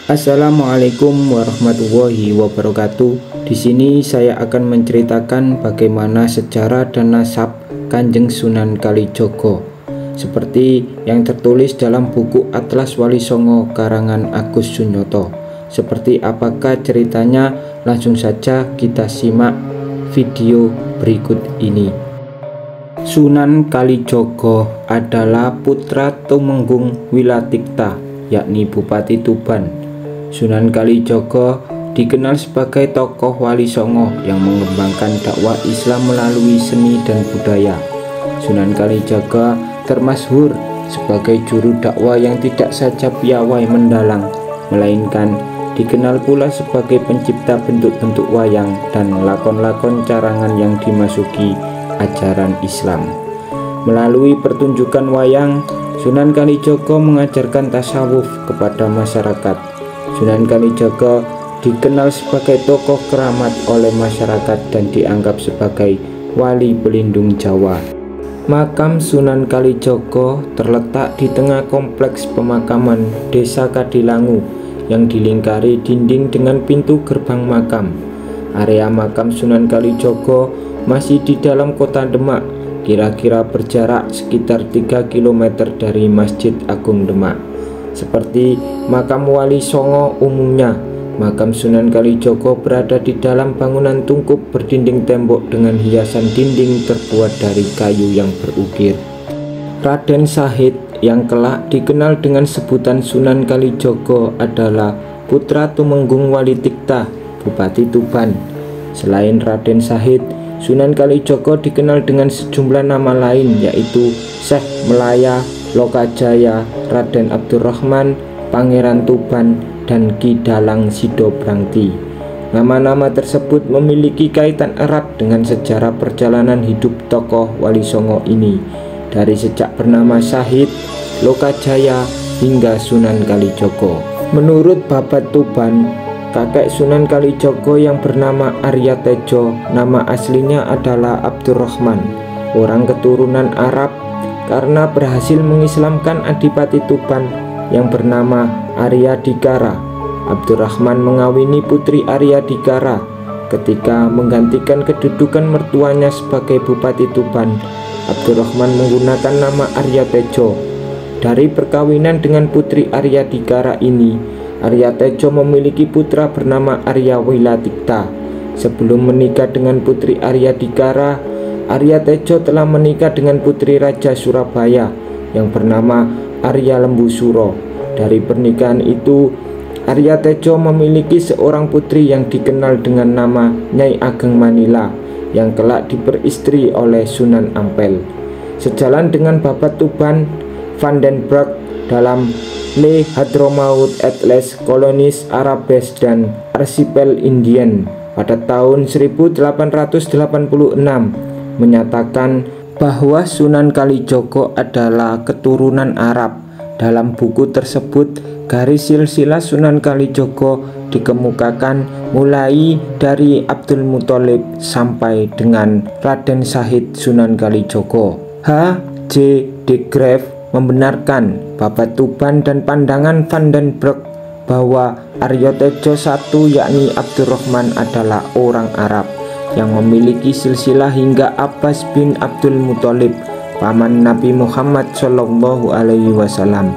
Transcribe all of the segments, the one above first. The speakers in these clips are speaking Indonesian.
Assalamualaikum warahmatullahi wabarakatuh. Di sini saya akan menceritakan bagaimana sejarah dan nasab Kanjeng Sunan Kalijaga seperti yang tertulis dalam buku Atlas Wali Songo karangan Agus Sunyoto. Seperti apakah ceritanya? Langsung saja kita simak video berikut ini. Sunan Kalijaga adalah putra Tumenggung Wilatikta, yakni Bupati Tuban. Sunan Kalijaga dikenal sebagai tokoh Wali Songo yang mengembangkan dakwah Islam melalui seni dan budaya. Sunan Kalijaga termasyhur sebagai juru dakwah yang tidak saja piawai mendalang, melainkan dikenal pula sebagai pencipta bentuk-bentuk wayang dan lakon-lakon carangan yang dimasuki ajaran Islam. Melalui pertunjukan wayang, Sunan Kalijaga mengajarkan tasawuf kepada masyarakat. Sunan Kalijaga dikenal sebagai tokoh keramat oleh masyarakat dan dianggap sebagai wali pelindung Jawa. Makam Sunan Kalijaga terletak di tengah kompleks pemakaman Desa Kadilangu yang dilingkari dinding dengan pintu gerbang makam. Area makam Sunan Kalijaga masih di dalam kota Demak, kira-kira berjarak sekitar 3 km dari Masjid Agung Demak. Seperti makam Wali Songo umumnya, makam Sunan Kalijaga berada di dalam bangunan tungkup berdinding tembok dengan hiasan dinding terbuat dari kayu yang berukir. Raden Sahid yang kelak dikenal dengan sebutan Sunan Kalijaga adalah putra Tumenggung Walitikta, Bupati Tuban. Selain Raden Sahid, Sunan Kalijaga dikenal dengan sejumlah nama lain, yaitu Syekh Melaya, Lokajaya, Raden Abdurrahman, Pangeran Tuban, dan Ki Dalang Sidobrangti. Nama-nama tersebut memiliki kaitan erat dengan sejarah perjalanan hidup tokoh Wali Songo ini, dari sejak bernama Sahid, Lokajaya, hingga Sunan Kalijaga. Menurut Babat Tuban, kakek Sunan Kalijaga yang bernama Arya Tejo, nama aslinya adalah Abdurrahman, orang keturunan Arab, karena berhasil mengislamkan Adipati Tuban yang bernama Arya Dikara. Abdurrahman mengawini putri Arya Dikara. Ketika menggantikan kedudukan mertuanya sebagai Bupati Tuban, Abdurrahman menggunakan nama Arya Tejo. Dari perkawinan dengan putri Arya Dikara ini, Arya Tejo memiliki putra bernama Arya Wilatikta. Sebelum menikah dengan putri Arya Dikara, Arya Tejo telah menikah dengan putri Raja Surabaya yang bernama Arya Lembusuro. Dari pernikahan itu, Arya Tejo memiliki seorang putri yang dikenal dengan nama Nyai Ageng Manila yang kelak diperistri oleh Sunan Ampel. Sejalan dengan Babat Tuban, Van den Broek dalam Le Hadromaut Atlas Kolonis Arabes dan Arsipel Indian pada tahun 1886 menyatakan bahwa Sunan Kalijaga adalah keturunan Arab. Dalam buku tersebut, garis silsilah Sunan Kalijaga dikemukakan mulai dari Abdul Muthalib sampai dengan Raden Sahid Sunan Kalijaga. H. J. de Graaf membenarkan Babat Tuban dan pandangan Van den Broek bahwa Arya Tejo I, yakni Abdurrahman, adalah orang Arab yang memiliki silsilah hingga Abbas bin Abdul Muthalib, paman Nabi Muhammad Shallallahu Alaihi Wasallam.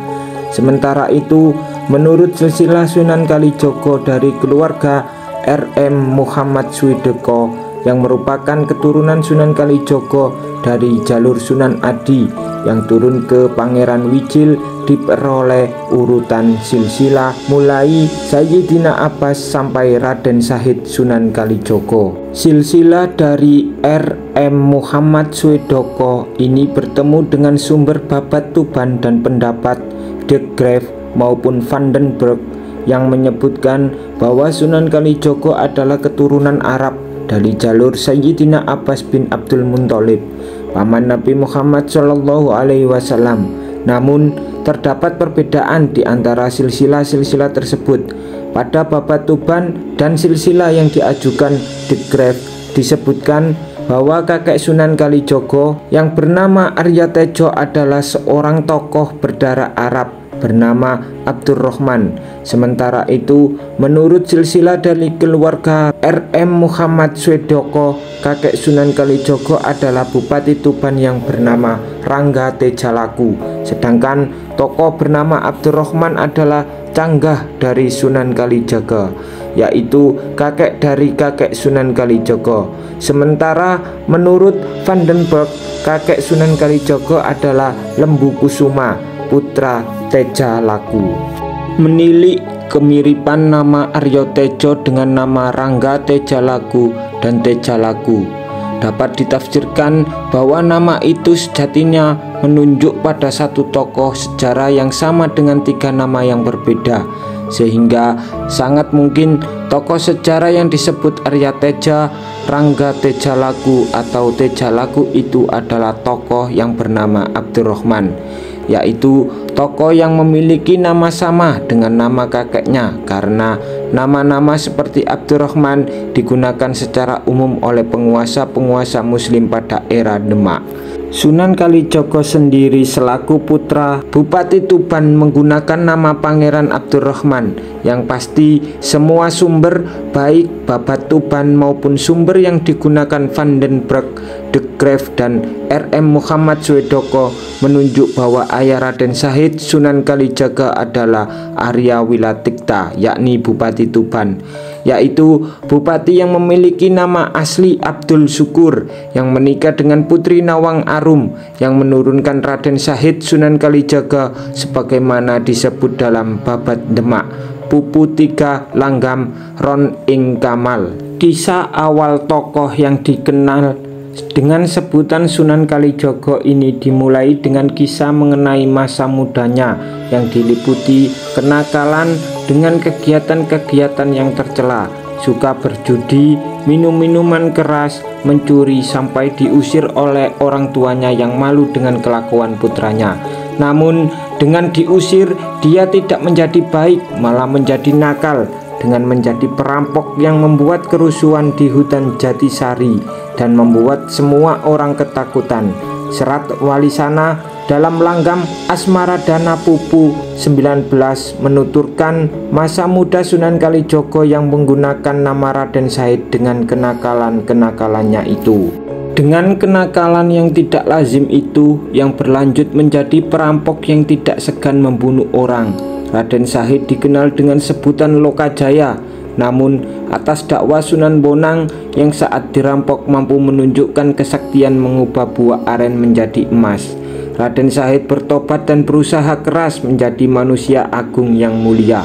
Sementara itu, menurut silsilah Sunan Kalijaga dari keluarga R.M. Muhammad Swideko yang merupakan keturunan Sunan Kalijaga dari jalur Sunan Adi yang turun ke Pangeran Wijil, diperoleh urutan silsilah mulai Sayyidina Abbas sampai Raden Sahid Sunan Kalijaga. Silsilah dari R.M. Muhammad Swidoko ini bertemu dengan sumber Babat Tuban dan pendapat de Graaf maupun Van den Broek yang menyebutkan bahwa Sunan Kalijaga adalah keturunan Arab dari jalur Sayyidina Abbas bin Abdul Muthalib, paman Nabi Muhammad Shallallahu Alaihi Wasallam. Namun terdapat perbedaan di antara silsilah-silsilah tersebut. Pada Babat Tuban dan silsilah yang diajukan de Graaf disebutkan bahwa kakek Sunan Kalijaga yang bernama Arya Tejo adalah seorang tokoh berdarah Arab bernama Abdurrahman. Sementara itu, menurut silsilah dari keluarga RM Muhammad Swedoko, kakek Sunan Kalijogo adalah Bupati Tuban yang bernama Rangga Tejalaku. Sedangkan tokoh bernama Abdurrahman adalah canggah dari Sunan Kalijaga, yaitu kakek dari kakek Sunan Kalijogo. Sementara menurut Vandenberg, kakek Sunan Kalijogo adalah Lembu Kusuma, putra Tejalaku. Menilik kemiripan nama Aryo Tejo dengan nama Rangga Tejalaku dan Tejalaku, dapat ditafsirkan bahwa nama itu sejatinya menunjuk pada satu tokoh sejarah yang sama dengan tiga nama yang berbeda, sehingga sangat mungkin tokoh sejarah yang disebut Arya Teja, Rangga Tejalaku atau Tejalaku itu adalah tokoh yang bernama Abdurrahman, yaitu tokoh yang memiliki nama sama dengan nama kakeknya, karena nama-nama seperti Abdurrahman digunakan secara umum oleh penguasa-penguasa muslim pada era Demak. Sunan Kalijogo sendiri selaku putra Bupati Tuban menggunakan nama Pangeran Abdurrahman. Yang pasti semua sumber baik Babat Tuban maupun sumber yang digunakan Vandenberg, De Graaf dan RM Muhammad Swedoko menunjuk bahwa ayah Raden Syahid Sunan Kalijaga adalah Arya Wilatikta, yakni Bupati Tuban, yaitu bupati yang memiliki nama asli Abdul Syukur, yang menikah dengan Putri Nawang Arum, yang menurunkan Raden Syahid Sunan Kalijaga sebagaimana disebut dalam Babat Demak, Pupu 3 Langgam Ron ing Kamal. Kisah awal tokoh yang dikenal dengan sebutan Sunan Kalijogo ini dimulai dengan kisah mengenai masa mudanya yang diliputi kenakalan dengan kegiatan-kegiatan yang tercela, suka berjudi, minum minuman keras, mencuri, sampai diusir oleh orang tuanya yang malu dengan kelakuan putranya. Namun dengan diusir dia tidak menjadi baik, malah menjadi nakal dengan menjadi perampok yang membuat kerusuhan di hutan Jatisari dan membuat semua orang ketakutan. Serat Walisana dalam Langgam Asmaradana Pupu 19 menuturkan masa muda Sunan Kalijogo yang menggunakan nama Raden Syahid dengan kenakalan-kenakalannya itu. Dengan kenakalan yang tidak lazim itu, yang berlanjut menjadi perampok yang tidak segan membunuh orang, Raden Syahid dikenal dengan sebutan Lokajaya. Namun atas dakwah Sunan Bonang yang saat dirampok mampu menunjukkan kesaktian mengubah buah aren menjadi emas, Raden Syahid bertobat dan berusaha keras menjadi manusia agung yang mulia,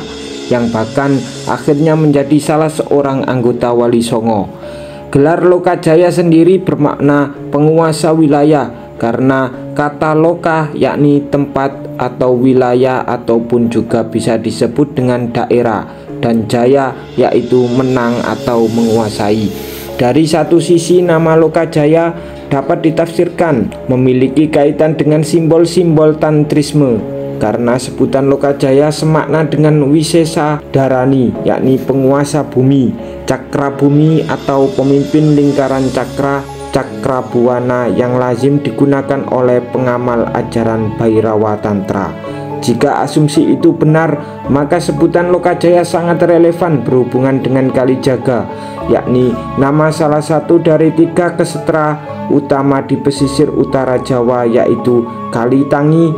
yang bahkan akhirnya menjadi salah seorang anggota Wali Songo. Gelar Lokajaya sendiri bermakna penguasa wilayah, karena kata loka yakni tempat atau wilayah ataupun juga bisa disebut dengan daerah, dan jaya yaitu menang atau menguasai. Dari satu sisi nama Lokajaya dapat ditafsirkan memiliki kaitan dengan simbol-simbol tantrisme, karena sebutan Lokajaya semakna dengan Wisesa Dharani yakni penguasa bumi, Cakra bumi atau pemimpin lingkaran cakra, Cakrabuana yang lazim digunakan oleh pengamal ajaran Bhairawa Tantra. Jika asumsi itu benar, maka sebutan Lokajaya sangat relevan berhubungan dengan Kalijaga, yakni nama salah satu dari 3 kesetra utama di pesisir utara Jawa, yaitu Kalitangi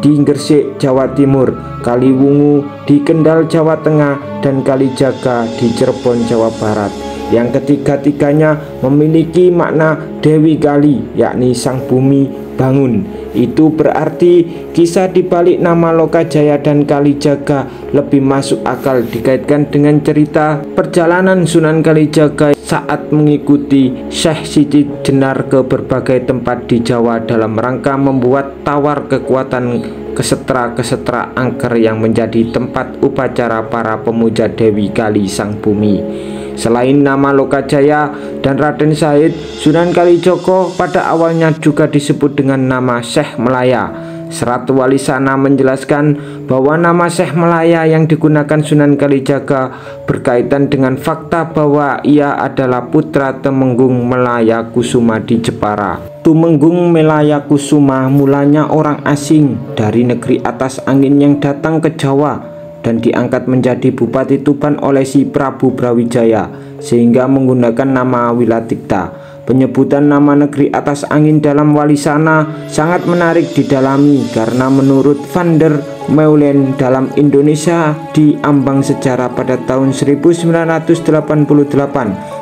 di Gresik, Jawa Timur, Kaliwungu di Kendal, Jawa Tengah, dan Kalijaga di Cirebon, Jawa Barat, yang ketiga-tiganya memiliki makna Dewi Kali, yakni sang bumi bangun. Itu berarti kisah dibalik nama Lokajaya dan Kalijaga lebih masuk akal dikaitkan dengan cerita perjalanan Sunan Kalijaga saat mengikuti Syekh Siti Jenar ke berbagai tempat di Jawa dalam rangka membuat tawar kekuatan kesetra-kesetra angker yang menjadi tempat upacara para pemuja Dewi Kali sang bumi. Selain nama Lokajaya dan Raden Syahid, Sunan Kalijogo pada awalnya juga disebut dengan nama Syekh Melaya. Serat Walisana menjelaskan bahwa nama Syekh Melaya yang digunakan Sunan Kalijaga berkaitan dengan fakta bahwa ia adalah putra Temenggung Melaya Kusuma di Jepara. Tumenggung Melaya Kusuma mulanya orang asing dari negeri atas angin yang datang ke Jawa dan diangkat menjadi Bupati Tuban oleh si Prabu Brawijaya sehingga menggunakan nama Wilatikta. Penyebutan nama negeri atas angin dalam Walisana sangat menarik didalami karena menurut Van der Meulen dalam Indonesia di Ambang Sejarah pada tahun 1988,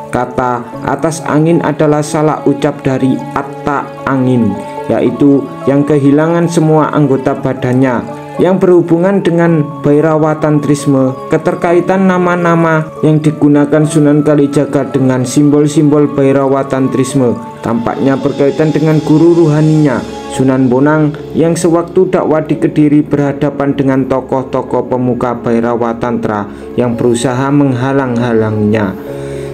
kata atas angin adalah salah ucap dari atta angin, yaitu yang kehilangan semua anggota badannya, yang berhubungan dengan Bairawatantrisme. Keterkaitan nama-nama yang digunakan Sunan Kalijaga dengan simbol-simbol Bairawatantrisme tampaknya berkaitan dengan guru ruhaninya Sunan Bonang yang sewaktu dakwah di Kediri berhadapan dengan tokoh-tokoh pemuka Bairawatantra yang berusaha menghalang-halanginya.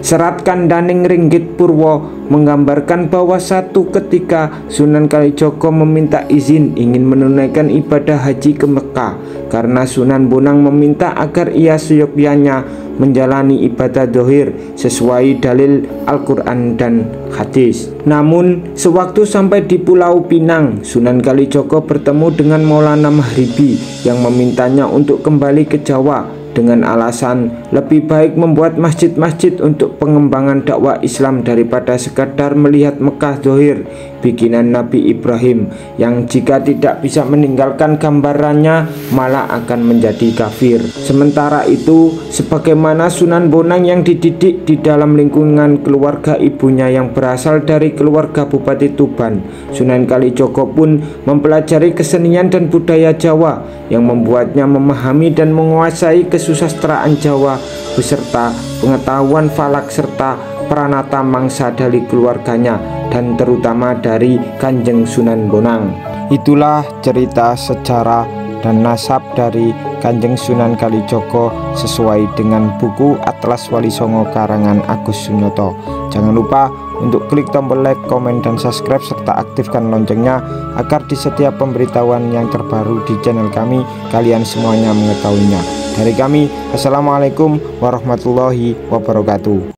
Serat Kandaning Ringgit Purwo menggambarkan bahwa satu ketika Sunan Kalijogo meminta izin ingin menunaikan ibadah haji ke Mekah karena Sunan Bonang meminta agar ia seyogyanya menjalani ibadah dohir sesuai dalil Al-Quran dan hadis. Namun sewaktu sampai di Pulau Pinang, Sunan Kalijogo bertemu dengan Maulana Mahribi yang memintanya untuk kembali ke Jawa dengan alasan lebih baik membuat masjid-masjid untuk pengembangan dakwah Islam daripada sekadar melihat Mekah Zohir bikinan Nabi Ibrahim yang jika tidak bisa meninggalkan gambarannya malah akan menjadi kafir. Sementara itu, sebagaimana Sunan Bonang yang dididik di dalam lingkungan keluarga ibunya yang berasal dari keluarga Bupati Tuban, Sunan Kalijogo pun mempelajari kesenian dan budaya Jawa yang membuatnya memahami dan menguasai kesusastraan Jawa beserta pengetahuan falak serta pranata mangsa dari keluarganya dan terutama dari Kanjeng Sunan Bonang. Itulah cerita sejarah dan nasab dari Kanjeng Sunan Kalijogo sesuai dengan buku Atlas Wali Songo karangan Agus Sunyoto. Jangan lupa untuk klik tombol like, komen, dan subscribe serta aktifkan loncengnya agar di setiap pemberitahuan yang terbaru di channel kami kalian semuanya mengetahuinya. Dari kami, Assalamualaikum warahmatullahi wabarakatuh.